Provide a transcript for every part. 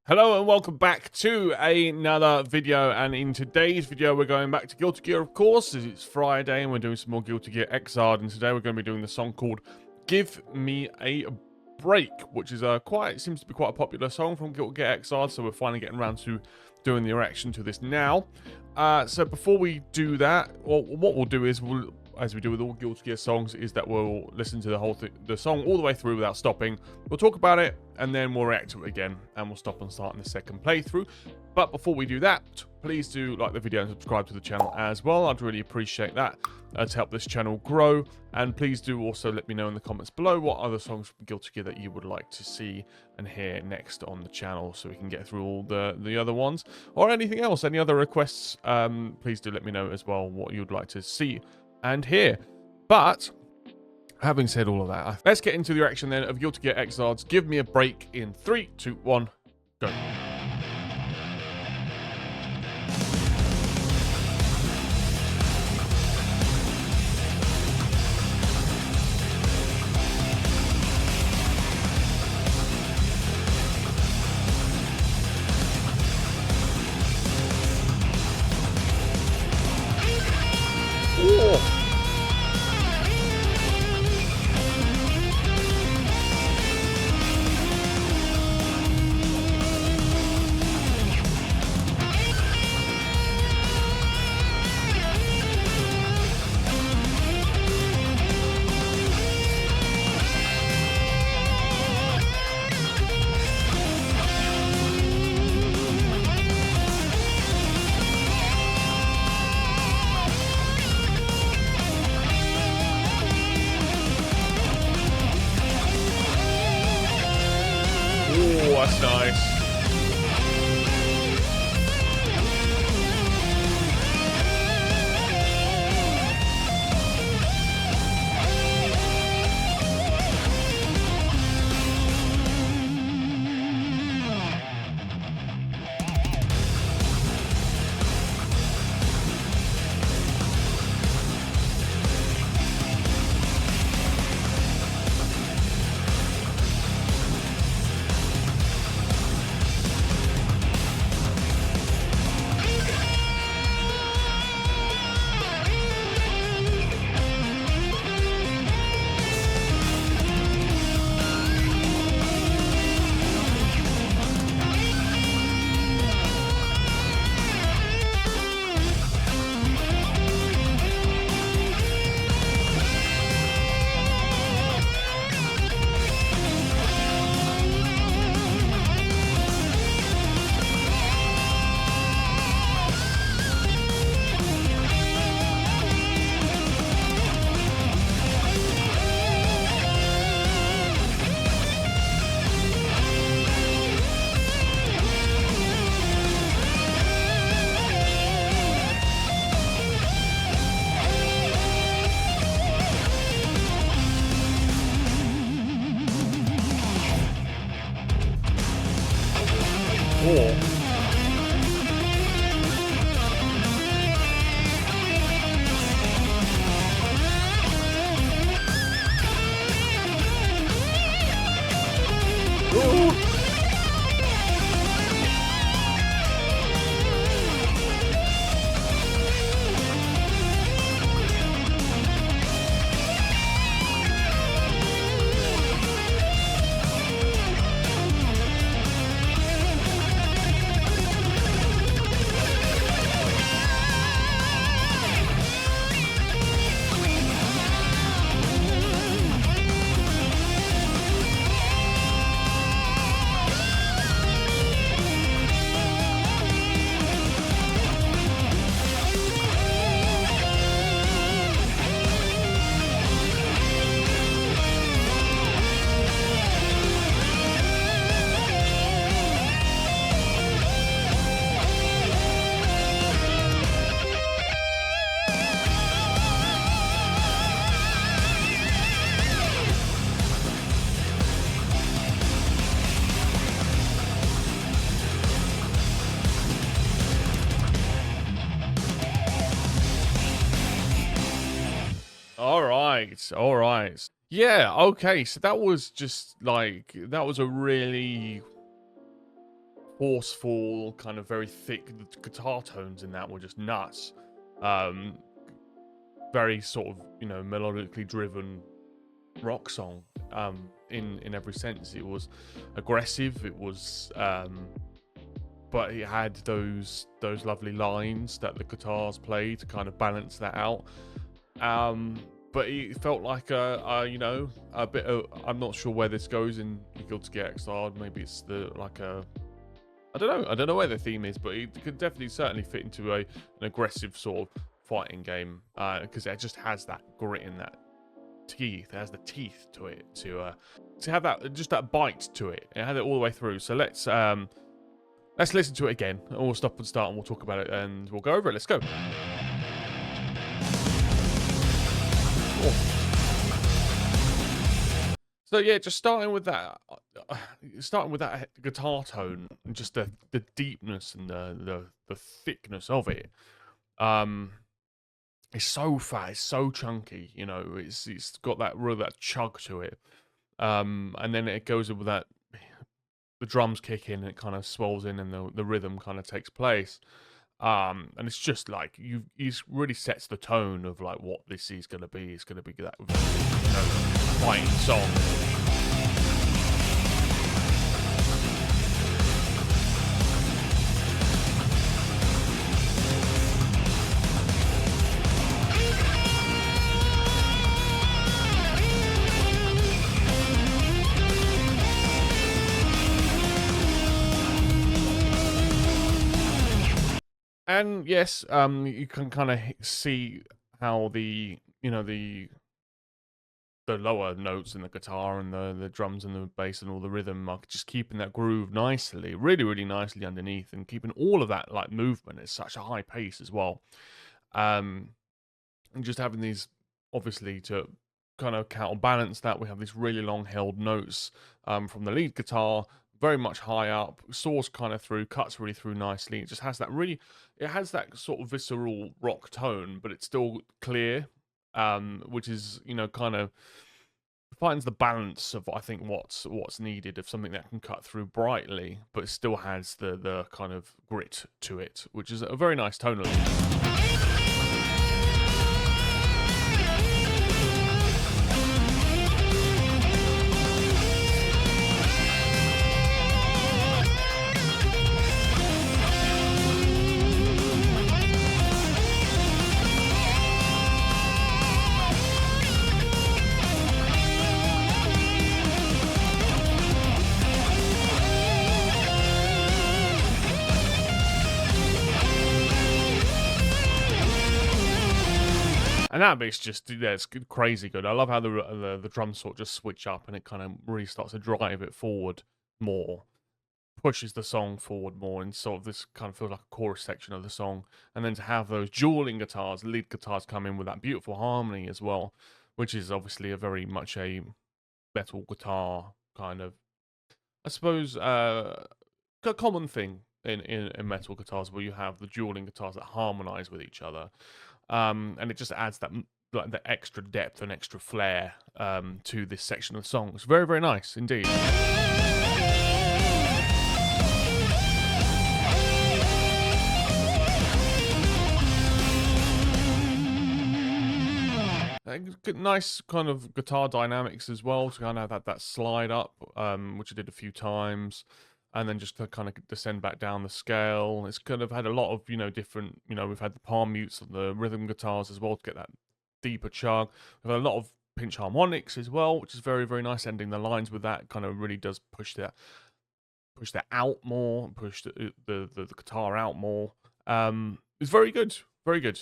Hello and welcome back to another video, and in today's video we're going back to Guilty Gear, of course, as it's Friday and we're doing some more Guilty Gear XRD, and today we're going to be doing the song called Give Me a Break, which is seems to be quite a popular song from Guilty Gear XRD, so we're finally getting around to doing the reaction to this now. So before we do that, well, what we'll do is as we do with all Guilty Gear songs, is that we'll listen to the song all the way through without stopping. We'll talk about it, and then we'll react to it again, and we'll stop and start in the second playthrough. But before we do that, please do like the video and subscribe to the channel as well. I'd really appreciate that to help this channel grow. And please do also let me know in the comments below what other songs from Guilty Gear that you would like to see and hear next on the channel, so we can get through all the other ones, or anything else, any other requests. Please do let me know as well what you'd like to see and here. But having said all of that, let's get into the reaction then of Guilty Gear XRD's Give Me a Break in 3, 2, 1, go. Oh. Oh, that's nice. Oh. All right. Yeah, okay. So that was just like, that was a really forceful, kind of very thick guitar tones in that were just nuts. Very sort of, melodically driven rock song, in every sense. It was aggressive, it was, but it had those lovely lines that the guitars play to kind of balance that out. But it felt like a bit of, I'm not sure where this goes in Guilty Gear Xrd. Maybe it's I don't know where the theme is, but it could definitely certainly fit into an aggressive sort of fighting game, because it just has that grit in that teeth. It has the teeth to it to have that, just that bite to it. It had it all the way through. So let's listen to it again. We'll stop and start, and we'll talk about it, and we'll go over it. Let's go. So yeah, just starting with that guitar tone, and just the deepness and the thickness of it. It's so fat, it's so chunky. It's got that chug to it. And then it goes with that. The drums kick in, and it kind of swells in, and the rhythm kind of takes place. And it's just like he really sets the tone of like what this is going to be. It's going to be that fighting song. And yes, you can kind of see how the lower notes in the guitar and the drums and the bass and all the rhythm are just keeping that groove nicely, really, really nicely underneath, and keeping all of that like movement at such a high pace as well. And just having these, obviously, to kind of counterbalance that, we have these really long held notes from the lead guitar, very much high up, soars kind of through, cuts really through nicely. It just has that it has that sort of visceral rock tone, but it's still clear, which is, kind of finds the balance of, I think, what's needed, of something that can cut through brightly, but it still has the kind of grit to it, which is a very nice tonally. And that bit's just, yeah, it's crazy good. I love how the drums sort of just switch up, and it kind of really starts to drive it forward more, pushes the song forward more, and sort of this kind of feels like a chorus section of the song. And then to have those dueling guitars, lead guitars, come in with that beautiful harmony as well, which is obviously a very much a metal guitar kind of, I suppose, a common thing in metal guitars, where you have the dueling guitars that harmonize with each other. And it just adds that, like, the extra depth and extra flair to this section of the song. It's very, very nice indeed. Nice kind of guitar dynamics as well, to kind of have that slide up, which I did a few times, and then just to kind of descend back down the scale. It's kind of had a lot of, different, we've had the palm mutes and the rhythm guitars as well to get that deeper chug. We've had a lot of pinch harmonics as well, which is very, very nice. Ending the lines with that kind of really does push that out more, push the guitar out more. It's very good, very good.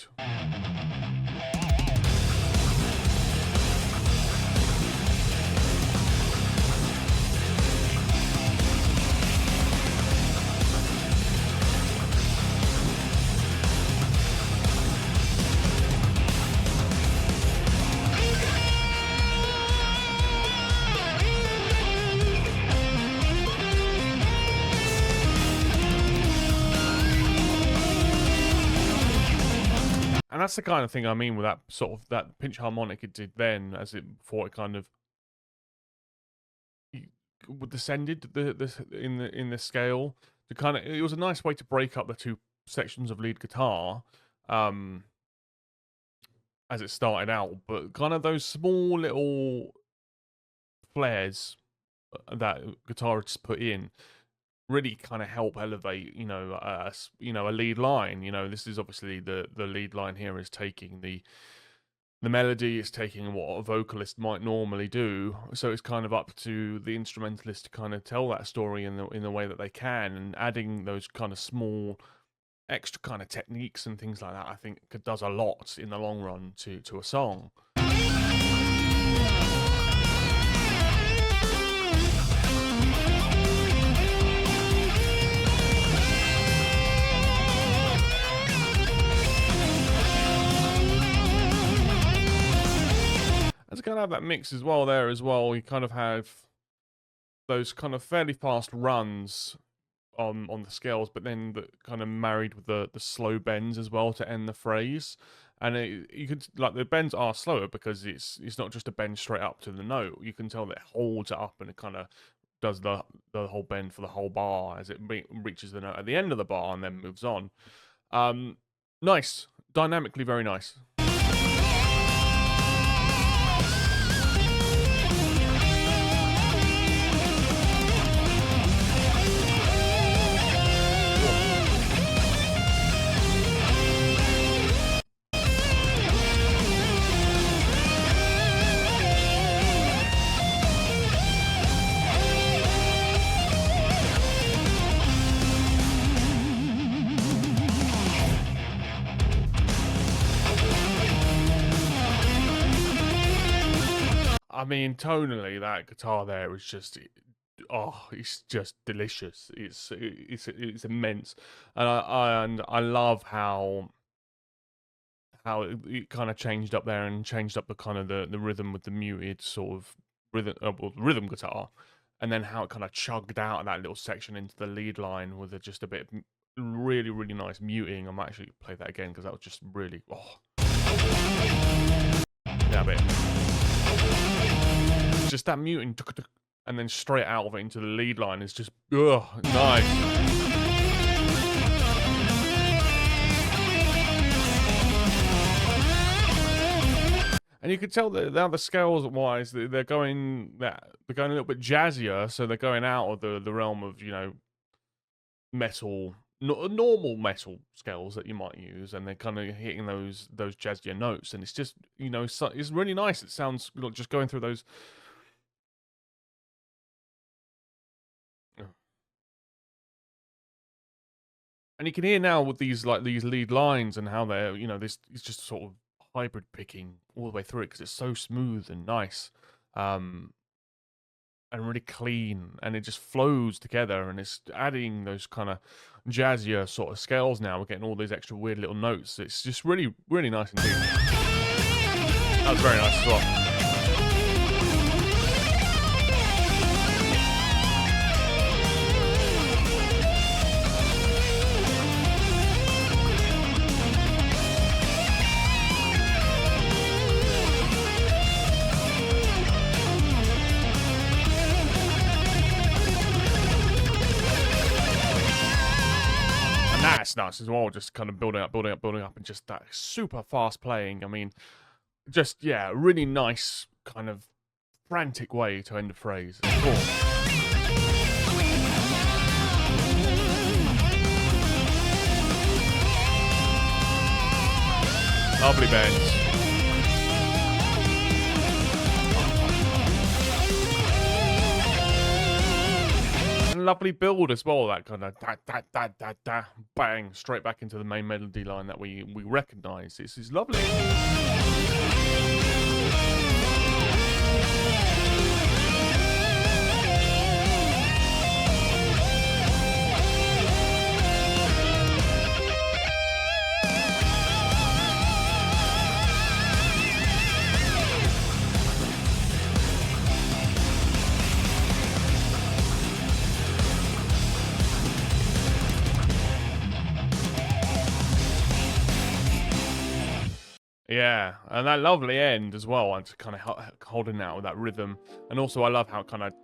And that's the kind of thing I mean with that sort of that pinch harmonic it did then, as it before it kind of descended in the scale. to kind of, it was a nice way to break up the two sections of lead guitar as it started out, but kind of those small little flares that guitarists put in really kind of help elevate, a lead line. This is obviously the lead line here is taking the melody, is taking what a vocalist might normally do, so it's kind of up to the instrumentalist to kind of tell that story in the way that they can, and adding those kind of small extra kind of techniques and things like that, I think does a lot in the long run to a song. It's kind of have that mix as well there as well. You kind of have those kind of fairly fast runs on the scales, but then kind of married with the slow bends as well to end the phrase. And you could, like, the bends are slower because it's not just a bend straight up to the note. You can tell that it holds it up and it kind of does the whole bend for the whole bar as it reaches the note at the end of the bar and then moves on. Nice, dynamically very nice. I mean, tonally, that guitar there is just, it's just delicious. It's immense, and I love how it kind of changed up there and changed up the kind of the rhythm with the muted sort of rhythm guitar, and then how it kind of chugged out of that little section into the lead line with just a bit of really, really nice muting. I might actually play that again because that was just really that bit. Just that muting, and then straight out of it into the lead line is just nice. And you could tell that now the scales wise, they're going a little bit jazzier, so they're going out of the realm of metal, normal metal scales that you might use, and they're kind of hitting those jazzier notes, and it's just it's really nice. It sounds just going through those. And you can hear now with these lead lines and how they're this is just sort of hybrid picking all the way through it because it's so smooth and nice, and really clean, and it just flows together, and it's adding those kind of jazzier sort of scales. Now we're getting all these extra weird little notes. It's just really, really nice indeed. That was very nice as well. That's nice as well, just kind of building up, and just that super fast playing. I mean, just, yeah, really nice kind of frantic way to end a phrase. Cool. Lovely bends. Lovely build as well, that kind of da bang straight back into the main melody line that we recognize. This is lovely. Yeah, and that lovely end as well. I'm just kind of holding out with that rhythm, and also I love how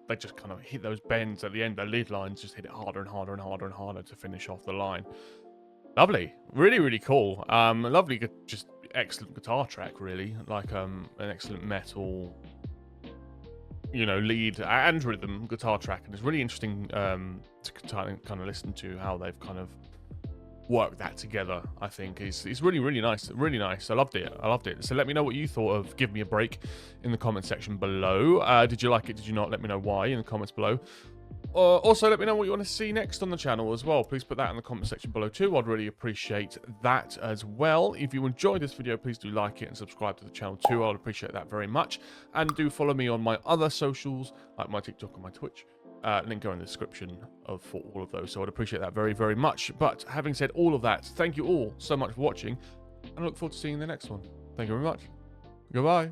they just kind of hit those bends at the end. The lead lines just hit it harder and harder and harder and harder to finish off the line. Lovely, really, really cool. Lovely, just excellent guitar track, really. Like an excellent metal, lead and rhythm guitar track, and it's really interesting to kind of listen to how they've kind of work that together. I think is really, really nice. Really nice. I loved it. So let me know what you thought of Give Me a Break in the comment section below. Did you like it? Did you not? Let me know why in the comments below. Also, let me know what you want to see next on the channel as well. Please put that in the comment section below too. I'd really appreciate that as well. If you enjoyed this video, please do like it and subscribe to the channel too. I'd appreciate that very much. And do follow me on my other socials, like my TikTok and my Twitch. Link in the description for all of those. So I'd appreciate that very, very much. But having said all of that, thank you all so much for watching. And I look forward to seeing you in the next one. Thank you very much. Goodbye.